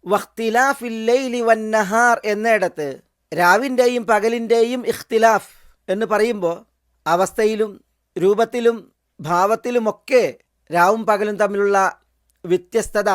വഖ്തിലാഫിൽ ലൈലി വന്നഹാർ എന്നിടത്ത് രാവിൻ്റെയും പകലിൻ്റെയും ഇഖ്തിലാഫ് എന്ന് പറയുമ്പോൾ അവസ്ഥയിലും രൂപത്തിലും ഭാവത്തിലുമൊക്കെ രാവും പകലും തമ്മിലുള്ള വ്യത്യസ്തത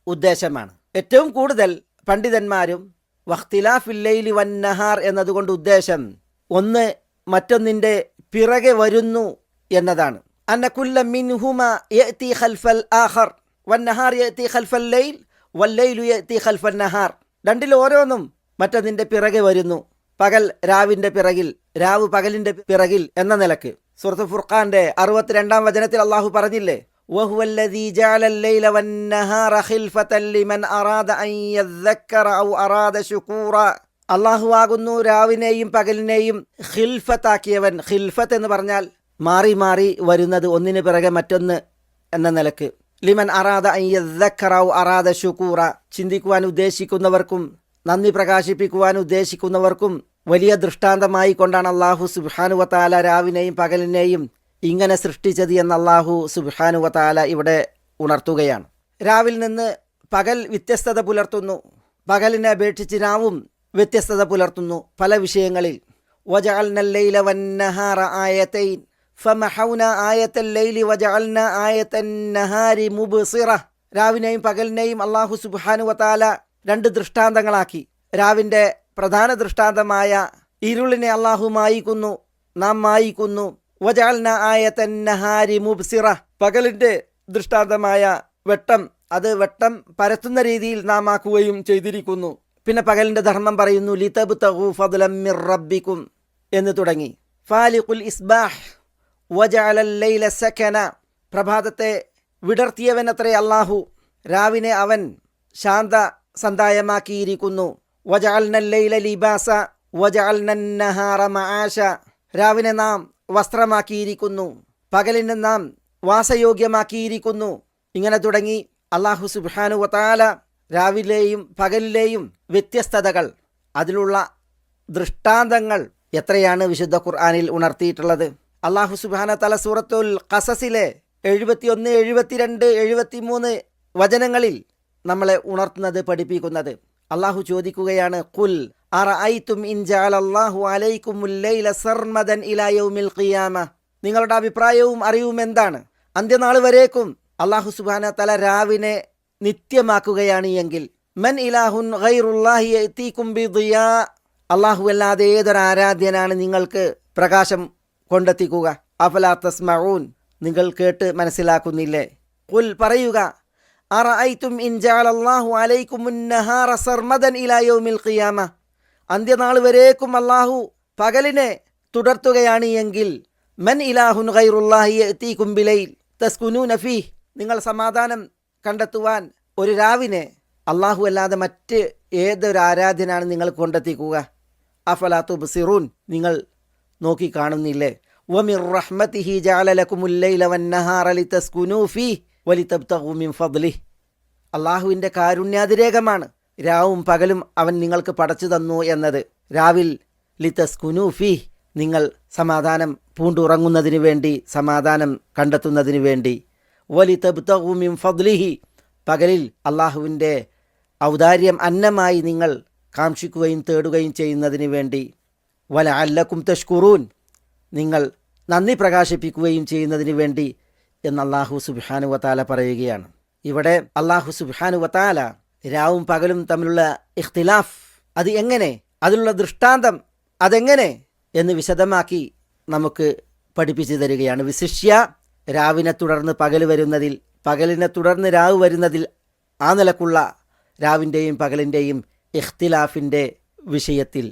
ഉദ്ദേശമാണ്. ഏറ്റവും കൂടുതൽ പണ്ഡിതന്മാരും വഖ്തിലാഫിൽ ലൈലി വന്നഹാർ എന്നതുകൊണ്ട് ഉദ്ദേശം ഒന്ന് മറ്റൊന്നിൻ്റെ പിറകെ വരുന്നു എന്നതാണ്. അന്ന കുല്ല മിൻഹുമ യഅതി ഖൽഫൽ ആഖർ വന്നഹാർ യഅതി ഖൽഫൽ ലൈൽ വല്ലൈലു യഅതി ഖൽഫൻ നഹാർ. രണ്ടിൽ ഓരോന്നും മറ്റൊന്നിൻ്റെ പിറകെ വരുന്നു. പകൽ രാവിൻ്റെ പിറകിൽ, രാവ് പകലിൻ്റെ പിറകിൽ എന്ന നിലക്ക്. സൂറത്ത് ഫുർഖാന്റെ 62-ാം വചനത്തിൽ അള്ളാഹു പറഞ്ഞില്ലേ, വഹുവല്ലദീ ജഅലൽ ലൈല വന്നഹാറ ഖിൽഫതൻ ലിമൻ അറാദ അൻ യദ്ദക്കറ ഔ അറാദ ശുകൂറ. അള്ളാഹു ആകുന്നു രാവിനെയും പകലിനെയും ഖിൽഫത്താക്കിയവൻ. ഖിൽഫത്ത് എന്ന് പറഞ്ഞാൽ മാറി മാറി വരുന്നത്, ഒന്നിന് പിറകെ മറ്റൊന്ന് എന്ന നിലക്ക്. ലിമൻ അറാദ അൻ യദ്ദക്കറ ഔ അറാദ ശുകൂറ. ചിന്തിക്കുവാൻ ഉദ്ദേശിക്കുന്നവർക്കും നന്ദി പ്രകാശിപ്പിക്കുവാൻ ഉദ്ദേശിക്കുന്നവർക്കും വലിയ ദൃഷ്ടാന്തമായി കൊണ്ടാണ് അള്ളാഹു സുബ്ഹാനഹു വ തആല രാവിനെയും പകലിനെയും ഇങ്ങനെ സൃഷ്ടിച്ചത് എന്ന് അള്ളാഹു സുബ്ഹാനഹു വ തആല ഇവിടെ ഉണർത്തുകയാണ്. രാവിൽ നിന്ന് പകൽ വ്യത്യസ്തത പുലർത്തുന്നു, പകലിനെ അപേക്ഷിച്ച് രാവും വ്യത്യസ്തത പുലർത്തുന്നു പല വിഷയങ്ങളിൽ. വജഅൽനൽ ലൈല വന്നഹാറ ആയതൈൻ ഫമഹൗന ആയത്തൽ ലൈലി വജഅൽന ആയത്തൻ നഹാരി മുബ്സിറ. രാവിനെയും പകലിനെയും അള്ളാഹു സുബ്ഹാനഹു വ തആല രണ്ട് ദൃഷ്ടാന്തങ്ങളാക്കി. രാവിൻ്റെ പ്രധാന ദൃഷ്ടാന്തമായ ഇരുളിനെ അള്ളാഹു മായിക്കുന്നു, നാം മായിക്കുന്നു. വജഅൽന ആയത്തൻ നഹാരി മുബ്സിറ. പകലിൻ്റെ ദൃഷ്ടാന്തമായ വെട്ടം, അത് വെട്ടം പരത്തുന്ന രീതിയിൽ നാം ആക്കുകയും ചെയ്തിരിക്കുന്നു. പിന്നെ പകലിൻ്റെ ധർമ്മം പറയുന്നു, ലിതബ്തഗു ഫദ്ലൻ മിർ റബ്ബിക്കും എന്ന് തുടങ്ങി. ഫാലിഖുൽ ഇസ്ബാഹ് വജഅലൽ ലൈല സകന. പ്രഭാതത്തെ വിടർത്തിയവനത്രേ അള്ളാഹു, രാവിനെ അവൻ ശാന്ത സന്തായമാക്കിയിരിക്കുന്നു. വജഅൽനൽ ലൈല ലിബാസ വജഅൽനൻ നഹാറ മആശ. രാവിനെ നാം വസ്ത്രമാക്കിയിരിക്കുന്നു, പകലിനെ നാം വാസയോഗ്യമാക്കിയിരിക്കുന്നു. ഇങ്ങനെ തുടങ്ങി അല്ലാഹു സുബ്ഹാനഹു വ തആല രാവിലെയും പകലിലെയും വ്യത്യസ്തതകൾ, അതിലുള്ള ദൃഷ്ടാന്തങ്ങൾ എത്രയാണ് വിശുദ്ധ ഖുർആനിൽ ഉണർത്തിയിട്ടുള്ളത്. അല്ലാഹു സുബ്ഹാനഹു വ തആല സൂറത്തുൽ ഖസസിലെ 71, 72, 73 വചനങ്ങളിൽ നമ്മളെ ഉണർത്തുന്നത്, പഠിപ്പിക്കുന്നത്. അള്ളാഹു ചോദിക്കുകയാണ്, ഖുൽ അറഅയ്തും ഇൻ ജഅലല്ലാഹു അലൈക്കുമുൽ ലൈല സർമദൻ ഇലാ യൗമിൽ ഖിയാമ. നിങ്ങളുടെ അഭിപ്രായവും അറിവും എന്താണ്? അന്ത്യനാൾ വരേക്കും അള്ളാഹു സുബ്ഹാനഹു വ തആല രാവിനെ നിത്യമാക്കുകയാണ് എങ്കിൽ, മൻ ഇലാഹുൻ ഗൈറുല്ലാഹി യഅതീകും ബിദിയാ. അള്ളാഹു അല്ലാതെ ഏതൊരു ആരാധ്യനാണ് നിങ്ങൾക്ക് പ്രകാശം കൊണ്ടെത്തിക്കുക? അഫലാ തസ്മഊൻ, നിങ്ങൾ കേട്ട് മനസ്സിലാക്കുന്നില്ലേ? ഖുൽ പറയുക, അറഅയ്തും ഇൻ ജഅലല്ലാഹു അലൈക്കുമുൻ നഹാറ സർമദൻ ഇലാ യൗമിൽ ഖിയാമ. അന്ത്യനാൾ വരേക്കും അള്ളാഹു പകലിനെ തുടർത്തുകയാണ് എങ്കിൽ, മൻ ഇലാഹുൻ ഗൈറുല്ലാഹി യഅതീകും ബിലൈൽ തസ്കുനൂന ഫീഹ്. നിങ്ങൾ സമാധാനം കണ്ടെത്തുവാൻ ഒരു രാവിനെ അള്ളാഹു അല്ലാതെ മറ്റ് ഏതൊരു ആരാധ്യനാണ് നിങ്ങൾ കൊണ്ടെത്തിക്കുക? അഫലാ തുബ്സിറൂൻ, നിങ്ങൾ നോക്കി കാണുന്നില്ലേ? വമിർ റഹ്മതിഹി ജഅല ലക്കുമുൽ ലൈല വന്നഹാറ ലിതസ്കുനൂ ഫീഹ് വലിതബ്തഗൂ മിൻ ഫദ്ലിഹി. അള്ളാഹുവിൻ്റെ കാരുണ്യാതിരേകമാണ് രാവും പകലും അവൻ നിങ്ങൾക്ക് പടച്ചു തന്നു എന്നത്. രാവിൽ ലിതസ്കുനൂ ഫീഹ്, നിങ്ങൾ സമാധാനം പൂണ്ടുറങ്ങുന്നതിന് വേണ്ടി, സമാധാനം കണ്ടെത്തുന്നതിന് വേണ്ടി. വലിതബ്തഗൂ മിൻ ഫദ്ലിഹി, പകലിൽ അള്ളാഹുവിൻ്റെ ഔദാര്യം അന്നമായി നിങ്ങൾ കാക്ഷിക്കുകയും തേടുകയും ചെയ്യുന്നതിന് വേണ്ടി. വലഅല്ലക്കും തഷ്കുറൂൻ, നിങ്ങൾ നന്ദി പ്രകാശിപ്പിക്കുകയും ചെയ്യുന്നതിന് വേണ്ടി എന്ന് അല്ലാഹു സുബ്ഹാനഹു വ തആല പറയുകയാണ്. ഇവിടെ അല്ലാഹു സുബ്ഹാനഹു വ തആല രാവും പകലും തമ്മിലുള്ള ഇഖ്തിലാഫ്, അത് എങ്ങനെ, അതിലുള്ള ദൃഷ്ടാന്തം അതെങ്ങനെ എന്ന് വിശദമാക്കി നമുക്ക് പഠിപ്പിച്ചു തരികയാണ്. വിശിഷ്യ രാവിനെ തുടർന്ന് പകൽ വരുന്നതിൽ, പകലിനെ തുടർന്ന് രാവ് വരുന്നതിൽ, ആ നിലക്കുള്ള രാവിൻ്റെയും പകലിൻ്റെയും ഇഖ്തിലാഫിൻ്റെ വിഷയത്തിൽ.